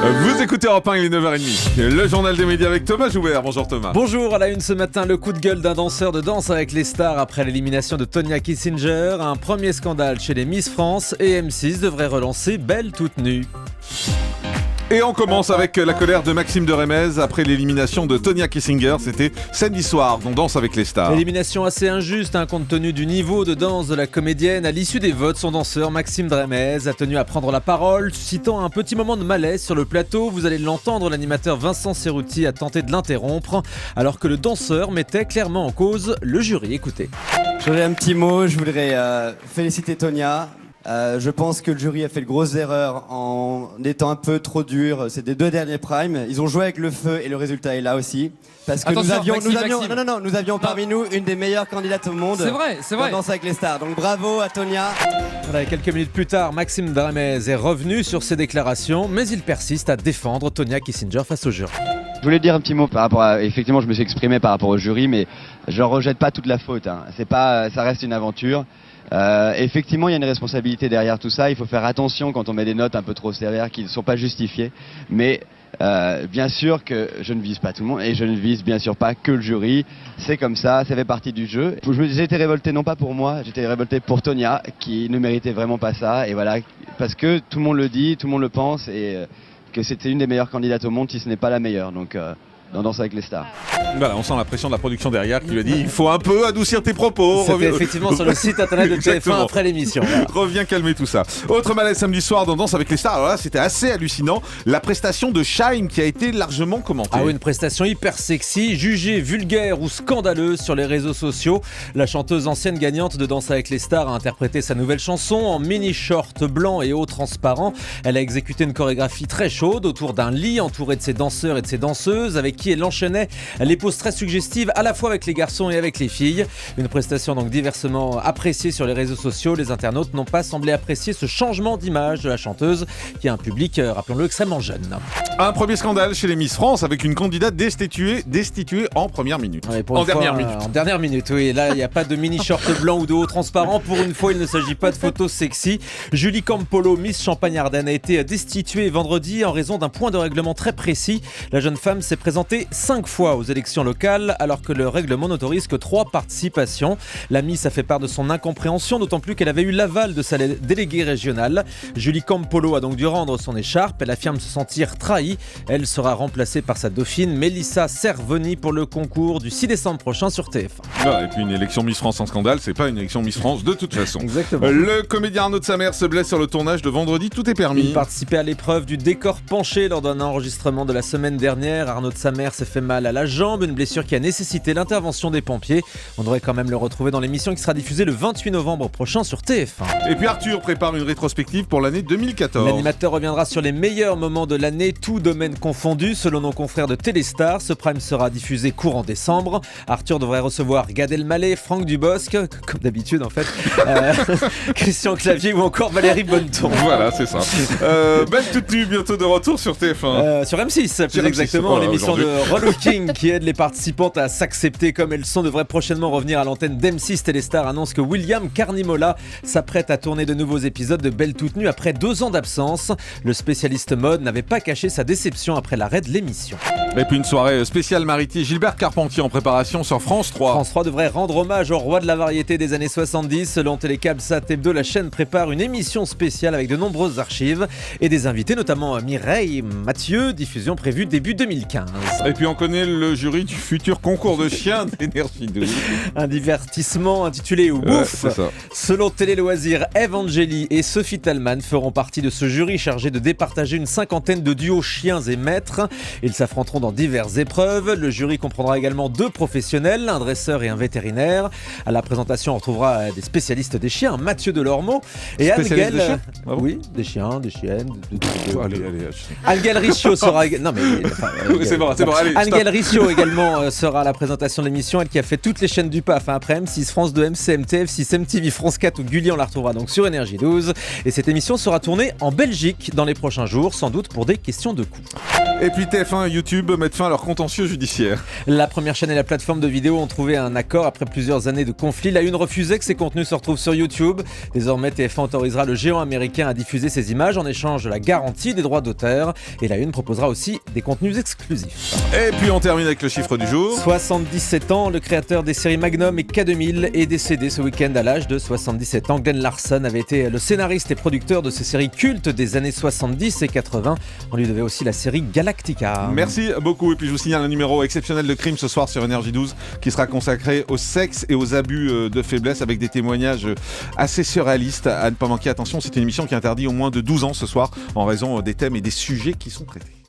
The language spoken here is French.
Vous écoutez Europe 1, il est 9h30. Le journal des médias avec Thomas Joubert. Bonjour Thomas. Bonjour, à la une ce matin, le coup de gueule d'un danseur de Danse avec les stars après l'élimination de Tonya Kissinger. Un premier scandale chez les Miss France et M6 devrait relancer Belle toute nue. Et on commence avec la colère de Maxime de Rémez après l'élimination de Tonya Kissinger. C'était samedi soir dans Danse avec les stars. Élimination assez injuste, compte tenu du niveau de danse de la comédienne. À l'issue des votes, son danseur Maxime de Rémez a tenu à prendre la parole, suscitant un petit moment de malaise sur le plateau. Vous allez l'entendre, l'animateur Vincent Cerruti a tenté de l'interrompre, alors que le danseur mettait clairement en cause le jury. Écoutez. J'aurais un petit mot, je voudrais féliciter Tonya. Je pense que le jury a fait de grosses erreurs en étant un peu trop dur. C'est des 2 derniers primes. Ils ont joué avec le feu et le résultat est là aussi. Parce que Attention, nous avions parmi nous une des meilleures candidates au monde. C'est vrai. Dans Danse avec les stars. Donc bravo à Tonya. Voilà, quelques minutes plus tard, Maxime de Rémez est revenu sur ses déclarations, mais il persiste à défendre Tonya Kissinger face au jury. Je voulais dire un petit mot par rapport à... Effectivement, je me suis exprimé par rapport au jury, mais je ne rejette pas toute la faute. C'est pas, ça reste une aventure. Effectivement, il y a une responsabilité derrière tout ça. Il faut faire attention quand on met des notes un peu trop sévères qui ne sont pas justifiées. Mais bien sûr que je ne vise pas tout le monde et je ne vise bien sûr pas que le jury. C'est comme ça fait partie du jeu. J'ai été révolté non pas pour moi, j'étais révolté pour Tonya qui ne méritait vraiment pas ça. Et voilà, parce que tout le monde le dit, tout le monde le pense et que c'était une des meilleures candidates au monde si ce n'est pas la meilleure. Donc dans Danse avec les stars. Voilà, on sent la pression de la production derrière qui lui a dit il faut un peu adoucir tes propos. C'était effectivement sur le site internet de TF1 après l'émission. Voilà. Reviens calmer tout ça. Autre malaise samedi soir dans Danse avec les stars. Alors là, c'était assez hallucinant. La prestation de Shaim qui a été largement commentée. Ah oui, une prestation hyper sexy, jugée vulgaire ou scandaleuse sur les réseaux sociaux. La chanteuse ancienne gagnante de Danse avec les stars a interprété sa nouvelle chanson en mini short blanc et haut transparent. Elle a exécuté une chorégraphie très chaude autour d'un lit entouré de ses danseurs et de ses danseuses avec qui elle enchaînait les poses très suggestives à la fois avec les garçons et avec les filles. Une prestation donc diversement appréciée sur les réseaux sociaux. Les internautes n'ont pas semblé apprécier ce changement d'image de la chanteuse qui a un public, rappelons-le, extrêmement jeune. Un premier scandale chez les Miss France avec une candidate destituée en première minute. Ouais, en dernière minute, oui. Là, il n'y a pas de mini short blanc ou de haut transparent. Pour une fois, il ne s'agit pas de photos sexy. Julie Campolo, Miss Champagne-Ardenne, a été destituée vendredi en raison d'un point de règlement très précis. La jeune femme s'est présentée 5 fois aux élections locales alors que le règlement n'autorise que 3 participations. La Miss a fait part de son incompréhension, d'autant plus qu'elle avait eu l'aval de sa déléguée régionale. Julie Campolo a donc dû rendre son écharpe. Elle affirme se sentir trahie. Elle sera remplacée par sa dauphine Mélissa Cervoni pour le concours du 6 décembre prochain sur TF1. Voilà, et puis une élection Miss France en scandale, c'est pas une élection Miss France de toute façon. Exactement. Le comédien Arnaud de Samer se blesse sur le tournage de Vendredi, tout est permis. Il participait à l'épreuve du décor penché lors d'un enregistrement de la semaine dernière. Arnaud de Samer s'est fait mal à la jambe, une blessure qui a nécessité l'intervention des pompiers. On devrait quand même le retrouver dans l'émission qui sera diffusée le 28 novembre prochain sur TF1. Et puis Arthur prépare une rétrospective pour l'année 2014. L'animateur reviendra sur les meilleurs moments de l'année, tout domaine confondu. Selon nos confrères de Téléstar, ce prime sera diffusé courant décembre. Arthur devrait recevoir Gad Elmaleh, Franck Dubosc, comme d'habitude en fait, Christian Clavier ou encore Valérie Bonneton. Voilà, c'est ça. Belle toute nue, bientôt de retour sur TF1. Sur M6, plus exactement, voilà, l'émission de Relooking qui aide les participantes à s'accepter comme elles sont devrait prochainement revenir à l'antenne d'M6. Téléstar annonce que William Carnimola s'apprête à tourner de nouveaux épisodes de Belle toute nue après 2 ans d'absence. Le spécialiste mode n'avait pas caché sa déception après l'arrêt de l'émission. Et puis une soirée spéciale Maritier, Gilbert Carpentier en préparation sur France 3. France 3 devrait rendre hommage au roi de la variété des années 70. Selon Télécable-Sat Hebdo, la chaîne prépare une émission spéciale avec de nombreuses archives et des invités, notamment Mireille Mathieu, diffusion prévue début 2015. Et puis on connaît le jury du futur concours de chiens d'Énergie 2. Un divertissement intitulé Ouf. Selon Télé Loisirs, Eve Angeli et Sophie Talman feront partie de ce jury chargé de départager une 50aine de duos chiens et maîtres. Ils s'affronteront dans diverses épreuves. Le jury comprendra également 2 professionnels, un dresseur et un vétérinaire. À la présentation, on retrouvera des spécialistes des chiens, Mathieu Delormeau et Angel. Des chiens oui, des chiens, des chiennes. Allez. Angel Richaud sera. Non mais. C'est bon, allez. Angel Richaud également sera à la présentation de l'émission. Elle qui a fait toutes les chaînes du PAF après M6, France 2, MC, MTF6, MTV, France 4 ou Gulli, on la retrouvera donc sur Énergie 12. Et cette émission sera tournée en Belgique dans les prochains jours, sans doute pour des questions de coût. Et puis TF1 et YouTube mettent fin à leur contentieux judiciaire. La première chaîne et la plateforme de vidéo ont trouvé un accord après plusieurs années de conflit. La Une refusait que ces contenus se retrouvent sur YouTube. Désormais, TF1 autorisera le géant américain à diffuser ces images en échange de la garantie des droits d'auteur. Et La Une proposera aussi des contenus exclusifs. Et puis on termine avec le chiffre du jour. 77 ans, le créateur des séries Magnum et K2000 est décédé ce week-end à l'âge de 77 ans. Glenn Larson avait été le scénariste et producteur de ces séries cultes des années 70 et 80. On lui devait aussi la série Galactica. Merci beaucoup. Et puis je vous signale un numéro exceptionnel de Crime ce soir sur Énergie 12 qui sera consacré au sexe et aux abus de faiblesse avec des témoignages assez surréalistes à ne pas manquer. Attention, c'est une émission qui est interdite au moins de 12 ans ce soir en raison des thèmes et des sujets qui sont traités.